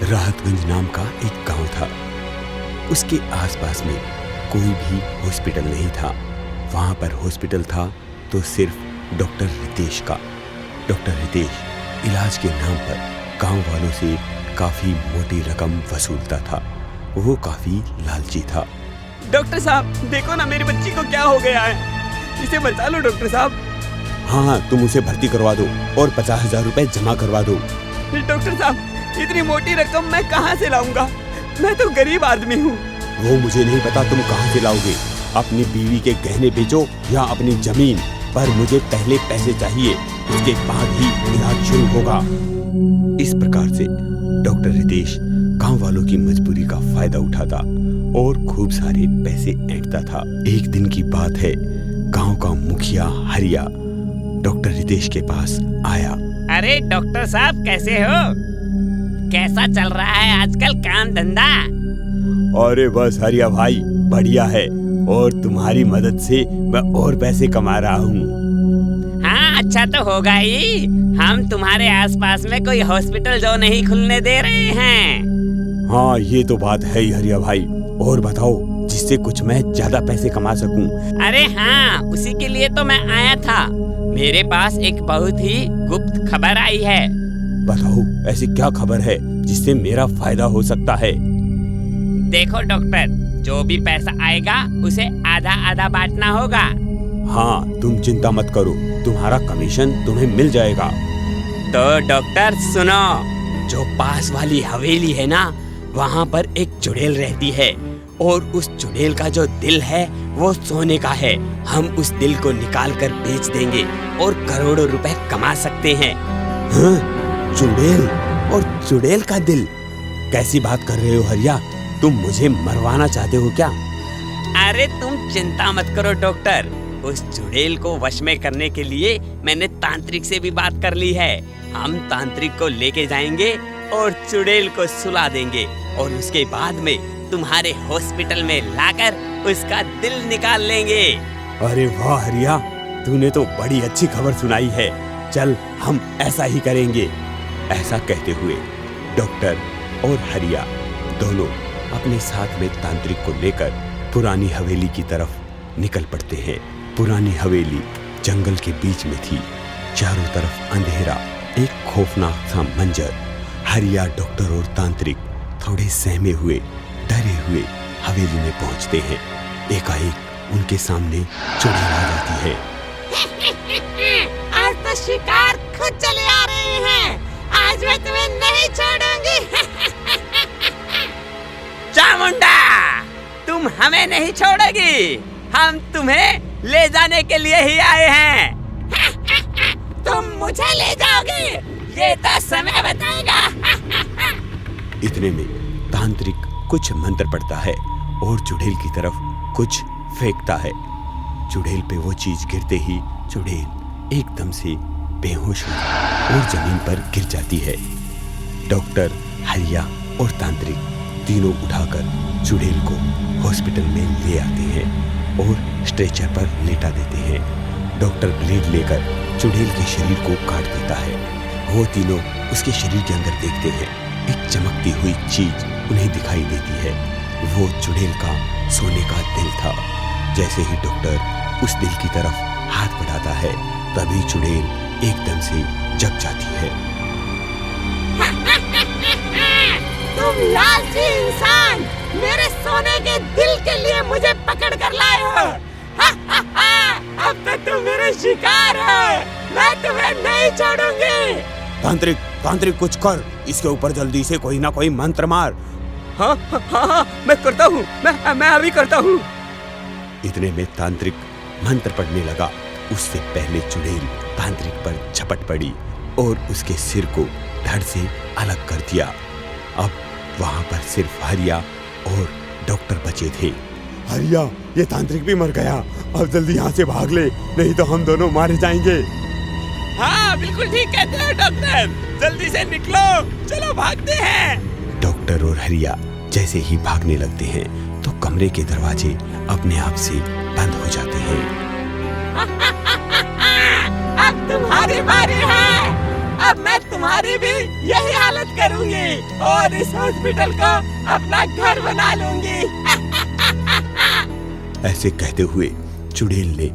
राहतगंज नाम का एक गांव था। उसके आसपास में कोई भी हॉस्पिटल नहीं था। वहां पर हॉस्पिटल था तो सिर्फ डॉक्टर रितेश का। डॉक्टर रितेश इलाज के नाम पर गांव वालों से काफी मोटी रकम वसूलता था। वो काफी लालची था। डॉक्टर साहब देखो ना, मेरी बच्ची को क्या हो गया है, इसे बचा लो डॉक्टर साहब। हाँ, तुम उसे भर्ती करवा दो और 50,000 रुपए जमा करवा दो। डॉक्टर साहब इतनी मोटी रकम मैं कहाँ से लाऊंगा, मैं तो गरीब आदमी हूँ। वो मुझे नहीं पता तुम कहाँ से लाओगे। अपनी बीवी के गहने बेचो या अपनी जमीन, पर मुझे पहले पैसे चाहिए, उसके बाद ही इलाज शुरू होगा। इस प्रकार से डॉक्टर रितेश गांव वालों की मजबूरी का फायदा उठाता और खूब सारे पैसे ऐंठता था। एक दिन की बात है, गांव का मुखिया हरिया डॉक्टर रितेश के पास आया। अरे डॉक्टर साहब कैसे हो, कैसा चल रहा है आजकल काम धंधा? अरे बस हरिया भाई बढ़िया है, और तुम्हारी मदद से मैं और पैसे कमा रहा हूँ। हाँ अच्छा तो होगा ही, हम तुम्हारे आसपास में कोई हॉस्पिटल जो नहीं खुलने दे रहे हैं। हाँ ये तो बात है ही हरिया भाई, और बताओ जिससे कुछ मैं ज्यादा पैसे कमा सकूं। अरे हाँ, उसी के लिए तो मैं आया था। मेरे पास एक बहुत ही गुप्त खबर आई है। बताओ ऐसी क्या खबर है जिससे मेरा फायदा हो सकता है? देखो डॉक्टर, जो भी पैसा आएगा उसे आधा आधा बांटना होगा। हाँ तुम चिंता मत करो, तुम्हारा कमीशन तुम्हें मिल जाएगा। तो डॉक्टर सुनो, जो पास वाली हवेली है ना, वहाँ पर एक चुड़ैल रहती है, और उस चुड़ैल का जो दिल है वो सोने का है। हम उस दिल को निकाल कर बेच देंगे और करोड़ों रुपए कमा सकते हैं। हाँ? चुड़ैल और चुड़ैल का दिल? कैसी बात कर रहे हो हरिया, तुम मुझे मरवाना चाहते हो क्या? अरे तुम चिंता मत करो डॉक्टर, उस चुड़ैल को वश में करने के लिए मैंने तांत्रिक से भी बात कर ली है। हम तांत्रिक को लेके जाएंगे और चुड़ैल को सुला देंगे, और उसके बाद में तुम्हारे हॉस्पिटल में लाकर उसका दिल निकाल लेंगे। अरे वाह हरिया, तूने तो बड़ी अच्छी खबर सुनाई है। चल हम ऐसा ही करेंगे। ऐसा कहते हुए डॉक्टर और हरिया दोनों अपने साथ में तांत्रिक को लेकर पुरानी हवेली की तरफ निकल पड़ते हैं। पुरानी हवेली जंगल के बीच में थी, चारों तरफ अंधेरा, एक खौफनाक सा मंजर। हरिया, डॉक्टर और तांत्रिक थोड़े सहमे हुए, डरे हुए हवेली में पहुंचते हैं। एकाएक उनके सामने चुड़ैल आ जाती है। आज तो शिकार खुद चले आ रहे हैं, आज मैं तुम्हें नहीं छोड़ूंगी। चामुंडा, तुम हमें नहीं छोड़ोगी, हम तुम्हें ले जाने के लिए ही आए हैं। तुम मुझे ले जाओगे, ये तो समय बताएगा। इतने में तांत्रिक कुछ मंत्र पढ़ता है और चुड़ैल की तरफ कुछ फेंकता है। चुड़ैल पे वो चीज गिरते ही चुड़ैल एकदम से बेहोश हो और जमीन पर गिर जाती है। डॉक्टर, हरिया और तांत्रिक तीनों उठाकर चुड़ैल को हॉस्पिटल में ले आते हैं और स्ट्रेचर पर लेटा देते हैं। डॉक्टर ब्लेड लेकर चुड़ैल के शरीर को काट देता है। वो तीनों उसके शरीर के अंदर देखते हैं। एक चमकती हुई चीज उन्हें दिखाई देती है। वो चुड़ैल का सोने का दिल था। जैसे ही डॉक्टर उस दिल की तरफ हाथ बढ़ाता है, तभी चुड़ैल एकदम से जग जाती है। तुम लालची इंसान, मेरे सोने के दिल के लिए मुझे पकड़ कर लाए हो। अब तो तुम मेरे शिकार हो, मैं तुम्हें नहीं छोड़ूंगी। तांत्रिक, तांत्रिक कुछ कर, इसके ऊपर जल्दी से कोई ना कोई मंत्र मार। हाँ हाँ हाँ, मैं करता हूँ, मैं अभी करता हूँ। इतने में तांत्रिक मंत्र पढ़ने लगा। उससे पहले चुड़ैल तांत्रिक पर झपट पड़ी और उसके सिर को धड़ से अलग कर दिया। अब वहां पर सिर्फ हरिया और डॉक्टर बचे थे। हरिया, ये तांत्रिक भी मर गया, अब जल्दी यहाँ से भाग ले, नहीं तो हम दोनों मारे जाएंगे। हाँ बिल्कुल ठीक कहते हो डॉक्टर, जल्दी से निकलो, चलो भागते हैं। डॉक्टर और हरिया जैसे ही भागने लगते हैं तो कमरे के दरवाजे अपने आप से बंद हो जाते हैं। अब तुम्हारी बारी है, अब मैं तुम्हारी भी यही हालत कर करूंगी और इस हॉस्पिटल को अपना घर बना लूंगी। ऐसे कहते हुए चुड़ैल ने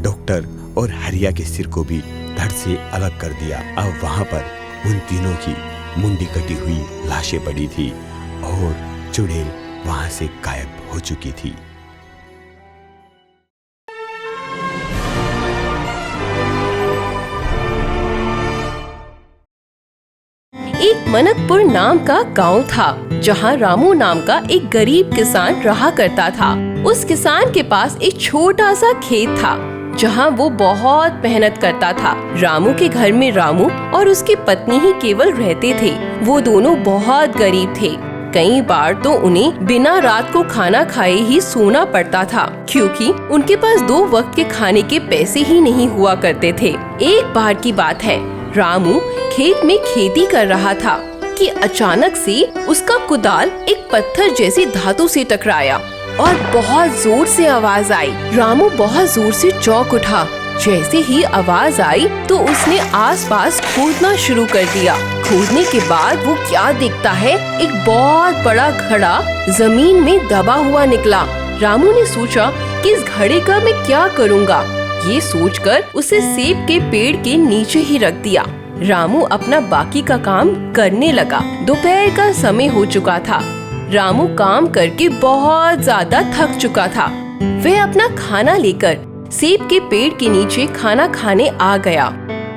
डॉक्टर और हरिया के सिर को भी धड़ से अलग कर दिया। अब वहां पर उन तीनों की मुंडी कटी हुई लाशें पड़ी थी और चुड़ैल वहां से गायब हो चुकी थी। एक मनकपुर नाम का गांव था जहां रामू नाम का एक गरीब किसान रहा करता था। उस किसान के पास एक छोटा सा खेत था जहां वो बहुत मेहनत करता था। रामू के घर में रामू और उसकी पत्नी ही केवल रहते थे। वो दोनों बहुत गरीब थे। कई बार तो उन्हें बिना रात को खाना खाए ही सोना पड़ता था क्योंकि उनके पास 2 वक्त के खाने के पैसे ही नहीं हुआ करते थे। एक बार की बात है, रामू खेत में खेती कर रहा था कि अचानक से उसका कुदाल एक पत्थर जैसी धातु से टकराया और बहुत जोर से आवाज आई। रामू बहुत जोर से चौंक उठा। जैसे ही आवाज आई तो उसने आसपास खोदना शुरू कर दिया। खोदने के बाद वो क्या देखता है, एक बहुत बड़ा घड़ा जमीन में दबा हुआ निकला। रामू ने सोचा कि इस घड़े का मैं क्या करूँगा। ये सोचकर उसे सेब के पेड़ के नीचे ही रख दिया। रामू अपना बाकी का काम करने लगा। दोपहर का समय हो चुका था। रामू काम करके बहुत ज्यादा थक चुका था। वह अपना खाना लेकर सेब के पेड़ के नीचे खाना खाने आ गया।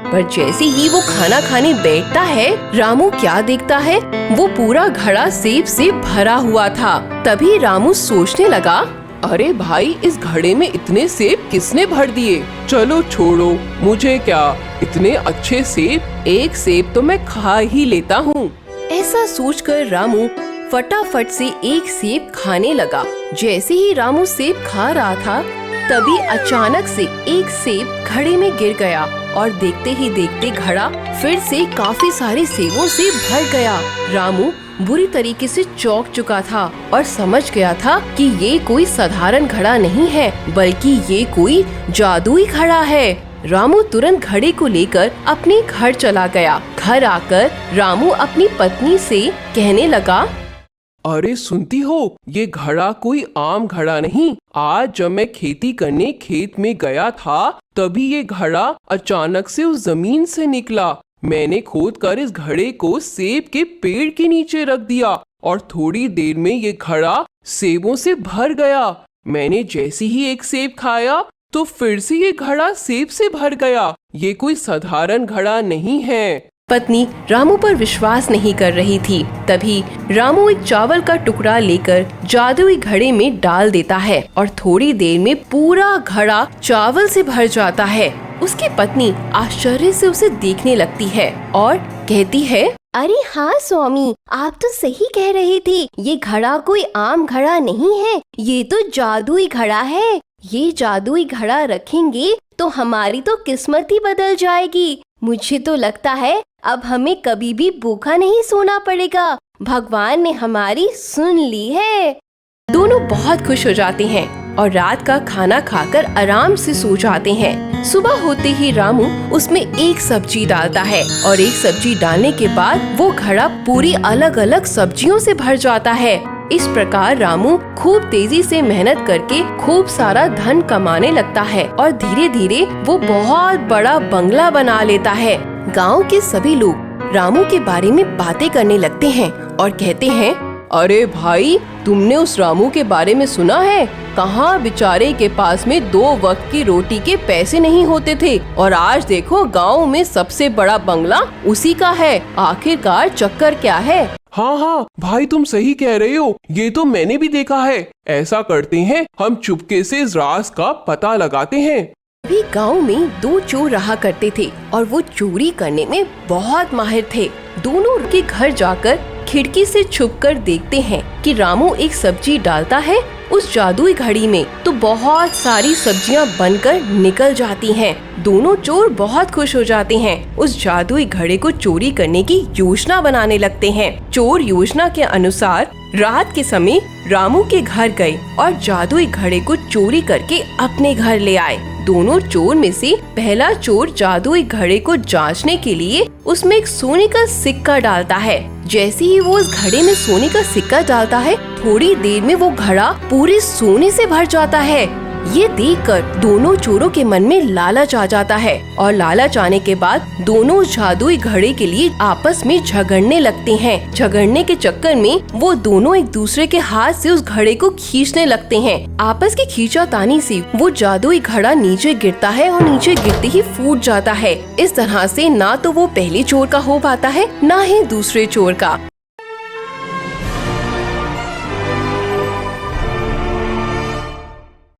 पर जैसे ही वो खाना खाने बैठता है, रामू क्या देखता है, वो पूरा घड़ा सेब से भरा हुआ था। तभी रामू सोचने लगा, अरे भाई, इस घड़े में इतने सेब किसने भर दिए? चलो छोड़ो, मुझे क्या, इतने अच्छे सेब, एक सेब तो मैं खा ही लेता हूँ। ऐसा सोचकर रामू फटाफट से एक सेब खाने लगा। जैसे ही रामू सेब खा रहा था, तभी अचानक से एक सेब घड़े में गिर गया और देखते ही देखते घड़ा फिर से काफी सारे सेबों से भर गया। रामू बुरी तरीके से चौंक चुका था और समझ गया था कि ये कोई साधारण घड़ा नहीं है, बल्कि ये कोई जादुई घड़ा है। रामू तुरंत घड़े को लेकर अपने घर चला गया। घर आकर रामू अपनी पत्नी से कहने लगा, अरे सुनती हो, ये घड़ा कोई आम घड़ा नहीं। आज जब मैं खेती करने खेत में गया था, तभी ये घड़ा अचानक से उस जमीन से निकला। मैंने खोदकर इस घड़े को सेब के पेड़ के नीचे रख दिया और थोड़ी देर में ये घड़ा सेबों से भर गया। मैंने जैसे ही एक सेब खाया तो फिर से ये घड़ा सेब से भर गया। ये कोई साधारण घड़ा नहीं है। पत्नी रामू पर विश्वास नहीं कर रही थी। तभी रामू एक चावल का टुकड़ा लेकर जादुई घड़े में डाल देता है और थोड़ी देर में पूरा घड़ा चावल से भर जाता है। उसकी पत्नी आश्चर्य से उसे देखने लगती है और कहती है, अरे हाँ स्वामी, आप तो सही कह रहे थे। ये घड़ा कोई आम घड़ा नहीं है, ये तो जादुई घड़ा है। ये जादुई घड़ा रखेंगे तो हमारी तो किस्मत ही बदल जाएगी। मुझे तो लगता है अब हमें कभी भी भूखा नहीं सोना पड़ेगा। भगवान ने हमारी सुन ली है। दोनों बहुत खुश हो जाते हैं और रात का खाना खाकर आराम से सो जाते हैं। सुबह होते ही रामू उसमें एक सब्जी डालता है और एक सब्जी डालने के बाद वो घड़ा पूरी अलग अलग सब्जियों से भर जाता है। इस प्रकार रामू खूब तेजी से मेहनत करके खूब सारा धन कमाने लगता है और धीरे धीरे वो बहुत बड़ा बंगला बना लेता है। गांव के सभी लोग रामू के बारे में बातें करने लगते हैं और कहते हैं, अरे भाई, तुमने उस रामू के बारे में सुना है? कहाँ बेचारे के पास में 2 वक्त की रोटी के पैसे नहीं होते थे और आज देखो गांव में सबसे बड़ा बंगला उसी का है। आखिरकार चक्कर क्या है? हाँ हाँ भाई, तुम सही कह रहे हो। ये तो मैंने भी देखा है। ऐसा करते हैं, हम चुपके से इस राज का पता लगाते हैं। अभी गांव में 2 चोर रहा करते थे और वो चोरी करने में बहुत माहिर थे। दोनों उनके घर जाकर खिड़की से छुपकर देखते हैं कि रामू एक सब्जी डालता है उस जादुई घड़ी में, तो बहुत सारी सब्जियां बनकर निकल जाती हैं। दोनों चोर बहुत खुश हो जाते हैं। उस जादुई घड़े को चोरी करने की योजना बनाने लगते हैं। चोर योजना के अनुसार रात के समय रामू के घर गए और जादुई घड़े को चोरी करके अपने घर ले आए। दोनों चोर में से पहला चोर जादुई घड़े को जांचने के लिए उसमें एक सोने का सिक्का डालता है। जैसे ही वो उस घड़े में सोने का सिक्का डालता है, थोड़ी देर में वो घड़ा पूरे सोने से भर जाता है। ये देखकर दोनों चोरों के मन में लालच आ जाता है और लालच आने के बाद दोनों उस जादुई घड़े के लिए आपस में झगड़ने लगते हैं। झगड़ने के चक्कर में वो दोनों एक दूसरे के हाथ से उस घड़े को खींचने लगते हैं। आपस की खींचातानी से वो जादुई घड़ा नीचे गिरता है और नीचे गिरते ही फूट जाता है। इस तरह से ना तो वो पहले चोर का हो पाता है, ना ही दूसरे चोर का।